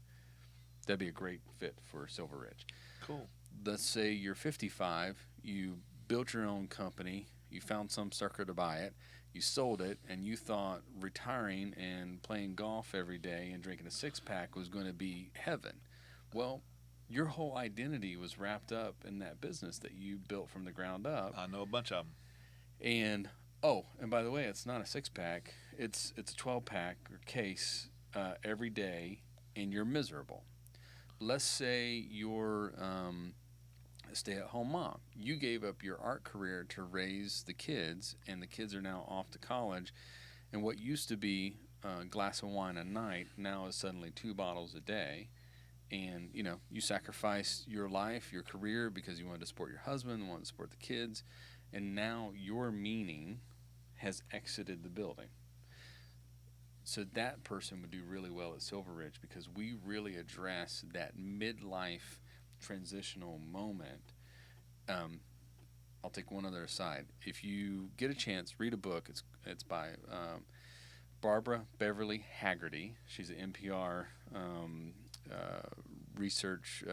That'd be a great fit for Silver Ridge. Cool. Let's say you're 55, you built your own company, you found some sucker to buy it, you sold it, and you thought retiring and playing golf every day and drinking a six-pack was going to be heaven. Well, your whole identity was wrapped up in that business that you built from the ground up. I know a bunch of them. And by the way, it's not a six-pack. It's a 12-pack or case every day, and you're miserable. Let's say you're a stay-at-home mom. You gave up your art career to raise the kids, and the kids are now off to college, and what used to be a glass of wine a night now is suddenly 2 bottles a day. And, you sacrificed your life, your career, because you wanted to support your husband, wanted to support the kids, and now your meaning has exited the building. So that person would do really well at Silver Ridge because we really address that midlife transitional moment I'll take one other aside. If you get a chance, read a book. It's by Barbara Beverly Haggerty. She's an NPR research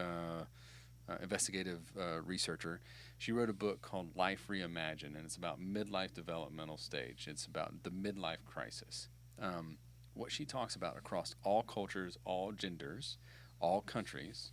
investigative researcher. She wrote a book called Life Reimagined, and it's about midlife developmental stage. It's about the midlife crisis. What she talks about across all cultures, all genders, all countries,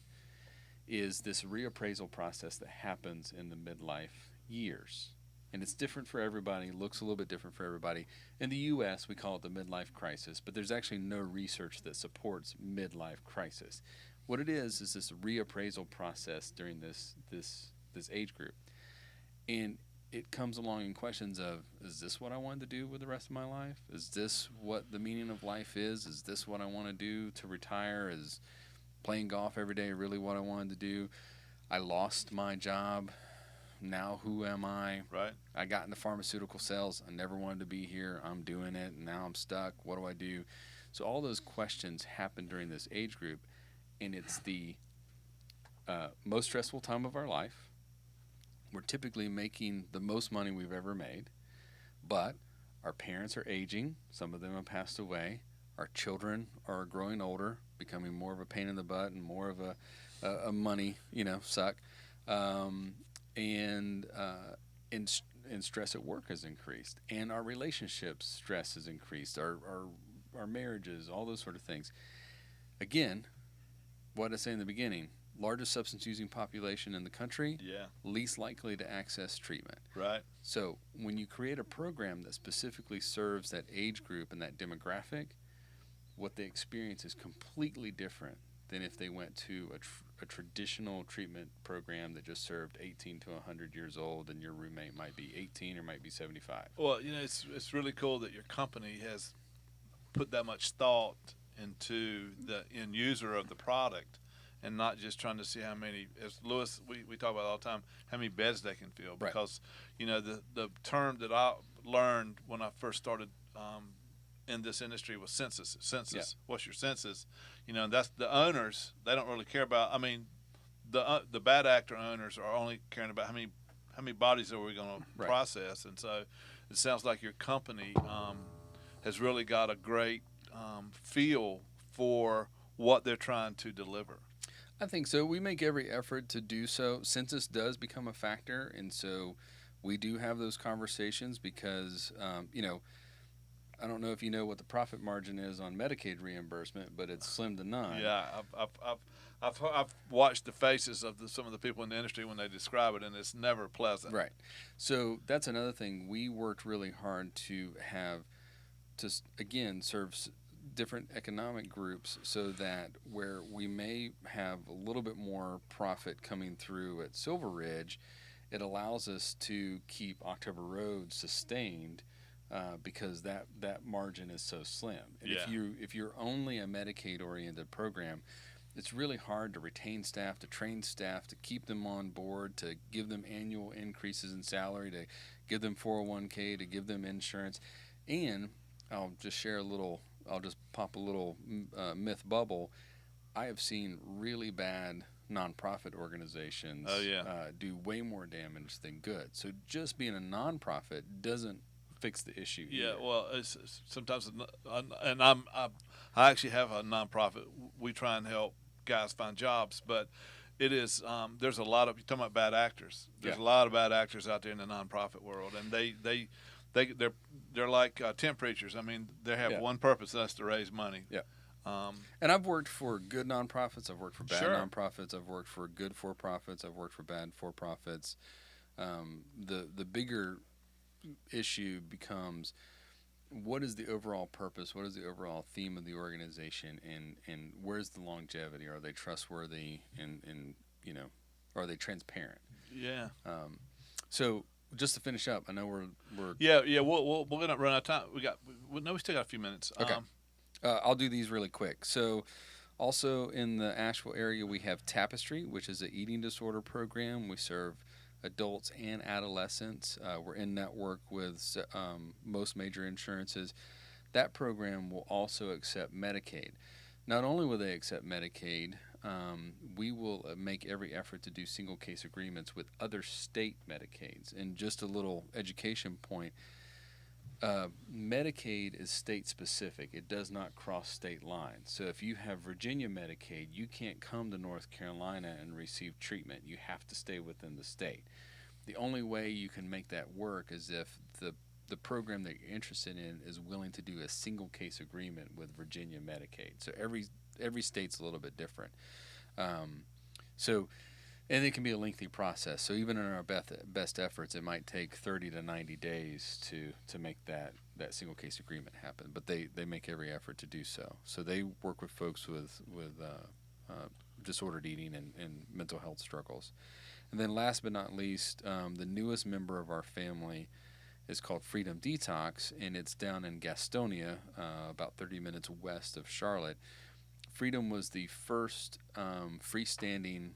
is this reappraisal process that happens in the midlife years. And it's different for everybody, looks a little bit different for everybody. In the U.S., we call it the midlife crisis, but there's actually no research that supports midlife crisis. What it is this reappraisal process during this age group. And it comes along in questions of, is this what I wanted to do with the rest of my life? Is this what the meaning of life is? Is this what I want to do to retire? Is playing golf every day really what I wanted to do? I lost my job. Now who am I? Right. I got into pharmaceutical sales. I never wanted to be here. I'm doing it, and now I'm stuck. What do I do? So all those questions happen during this age group, and it's the most stressful time of our life. We're typically making the most money we've ever made, but our parents are aging. Some of them have passed away. Our children are growing older, becoming more of a pain in the butt and more of a money, suck. And stress at work has increased, and our relationships stress has increased, our marriages, all those sort of things. Again, what I say in the beginning, largest substance using population in the country, least likely to access treatment. Right. So when you create a program that specifically serves that age group and that demographic, what they experience is completely different than if they went to a traditional treatment program that just served 18 to 100 years old, and your roommate might be 18 or might be 75. Well, it's really cool that your company has put that much thought into the end user of the product, and not just trying to see how many, as Lewis, we talk about all the time, how many beds they can fill. Because, the term that I learned when I first started in this industry was census. Yeah. What's your census? And that's the owners. They don't really care about. I mean, the bad actor owners are only caring about how many bodies are we going to process. And so, it sounds like your company has really got a great feel for what they're trying to deliver. I think so. We make every effort to do so. Census does become a factor, and so we do have those conversations because I don't know if you know what the profit margin is on Medicaid reimbursement, but it's slim to none. Yeah, I've watched the faces of some of the people in the industry when they describe it, and it's never pleasant. Right. So that's another thing. We worked really hard to serve different economic groups so that where we may have a little bit more profit coming through at Silver Ridge, it allows us to keep October Road sustained. Because that margin is so slim. And if you're only a Medicaid-oriented program, it's really hard to retain staff, to train staff, to keep them on board, to give them annual increases in salary, to give them 401k, to give them insurance. And I'll just pop a little myth bubble. I have seen really bad nonprofit organizations do way more damage than good. So just being a nonprofit doesn't fix the issue. Yeah, well, it's sometimes, and I actually have a nonprofit. We try and help guys find jobs, but it is there's a lot of, you're talking about bad actors. There's a lot of bad actors out there in the nonprofit world, and they're like tent preachers. I mean, they have one purpose, and that's to raise money. Yeah. And I've worked for good nonprofits. I've worked for bad nonprofits. I've worked for good for-profits. I've worked for bad for-profits. The bigger issue becomes, what is the overall purpose, what is the overall theme of the organization, and where's the longevity? Are they trustworthy, and are they transparent? So just to finish up, I know we're we're gonna run out of time. We still got a few minutes. Okay. I'll do these really quick. So also in the Asheville area, we have Tapestry, which is an eating disorder program. We serve adults and adolescents. We're in network with most major insurances. That program will also accept Medicaid. Not only will they accept Medicaid, we will make every effort to do single case agreements with other state Medicaids. And just a little education point, Medicaid is state specific. It does not cross state lines. So if you have Virginia Medicaid, you can't come to North Carolina and receive treatment. You have to stay within the state. The only way you can make that work is if the program that you're interested in is willing to do a single case agreement with Virginia Medicaid. So every state's a little bit different. And it can be a lengthy process. So even in our best efforts, it might take 30 to 90 days to make that single case agreement happen. But they make every effort to do so. So they work with folks with disordered eating and mental health struggles. And then last but not least, the newest member of our family is called Freedom Detox, and it's down in Gastonia, about 30 minutes west of Charlotte. Freedom was the first freestanding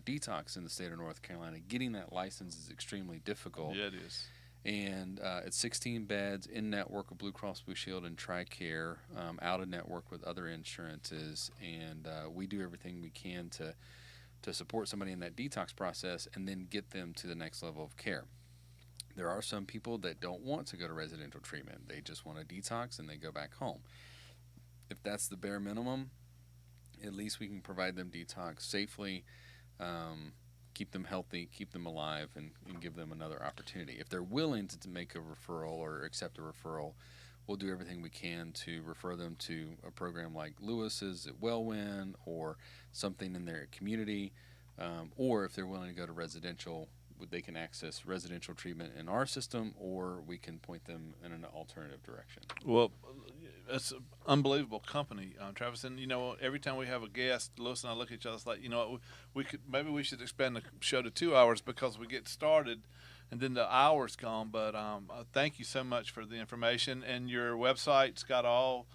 detox in the state of North Carolina. Getting that license is extremely difficult. Yeah, it is. And it's 16 beds, in network with Blue Cross Blue Shield and TRICARE, out of network with other insurances, and we do everything we can to support somebody in that detox process and then get them to the next level of care. There are some people that don't want to go to residential treatment. They just want to detox and they go back home. If that's the bare minimum, at least we can provide them detox safely, keep them healthy, keep them alive, and give them another opportunity. If they're willing to make a referral or accept a referral, we'll do everything we can to refer them to a program like Lewis's at Wellwyn or something in their community, or if they're willing to go to residential, they can access residential treatment in our system, or we can point them in an alternative direction. Well, it's an unbelievable company, Travis. And every time we have a guest, Lewis and I look at each other. It's like, maybe we should expand the show to 2 hours because we get started, and then the hour's gone. But thank you so much for the information. And your website's got all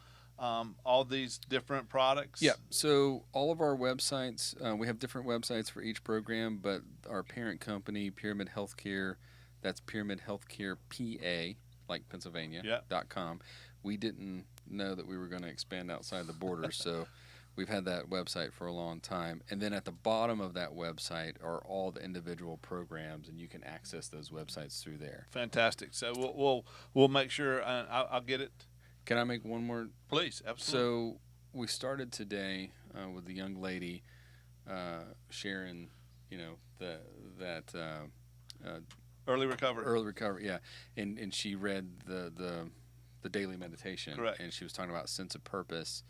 these different products. Yeah. So all of our websites, we have different websites for each program, but our parent company, Pyramid Healthcare, that's Pyramid Healthcare PA, like Pennsylvania.com. We didn't know that we were going to expand outside the borders, so we've had that website for a long time. And then at the bottom of that website are all the individual programs, and you can access those websites through there. Fantastic. So we'll make sure I'll get it. Can I make one more? Please, absolutely. So we started today with the young lady sharing, that early recovery. Early recovery, yeah. And she read the daily meditation. Correct. And she was talking about sense of purpose.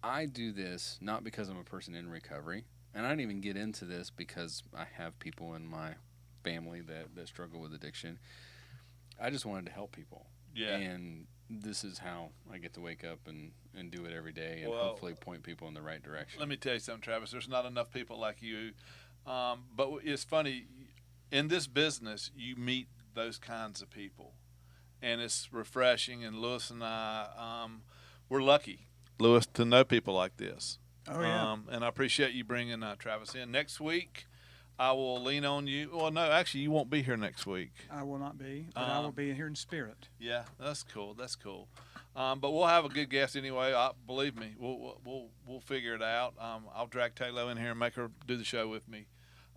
I do this not because I'm a person in recovery, and I didn't even get into this because I have people in my family that struggle with addiction. I just wanted to help people. Yeah. And this is how I get to wake up and do it every day and hopefully point people in the right direction. Let me tell you something, Travis. There's not enough people like you. But it's funny. In this business, you meet those kinds of people. And it's refreshing. And Lewis and I, we're lucky, Lewis, to know people like this. Oh, yeah. And I appreciate you bringing Travis in. Next week, I will lean on you. Well, no, actually, you won't be here next week. I will not be, but I will be here in spirit. Yeah, that's cool. That's cool. But we'll have a good guest anyway. Believe me, we'll figure it out. I'll drag Taylor in here and make her do the show with me.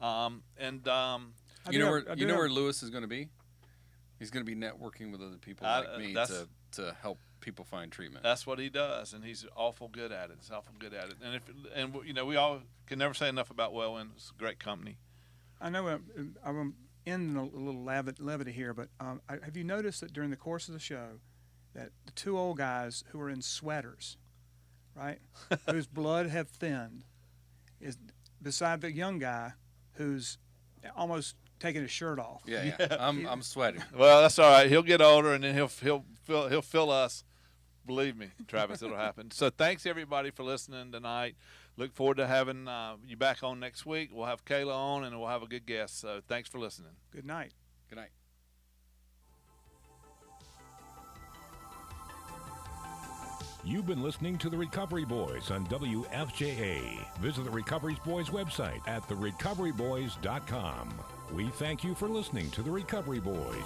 You know where Lewis is going to be? He's going to be networking with other people like me to help people find treatment. That's what he does, and he's awful good at it. And we all can never say enough about Wellwyn. It's a great company. I know I'm in a little levity here, but have you noticed that during the course of the show that the two old guys who are in sweaters, right, whose blood have thinned, is beside the young guy who's almost taking his shirt off? Yeah. I'm sweating. Well, that's all right. He'll get older, and then he'll fill us. Believe me, Travis, it'll happen. So thanks, everybody, for listening tonight. Look forward to having you back on next week. We'll have Kayla on, and we'll have a good guest. So thanks for listening. Good night. Good night. You've been listening to The Recovery Boys on WFJA. Visit The Recovery Boys website at therecoveryboys.com. We thank you for listening to The Recovery Boys.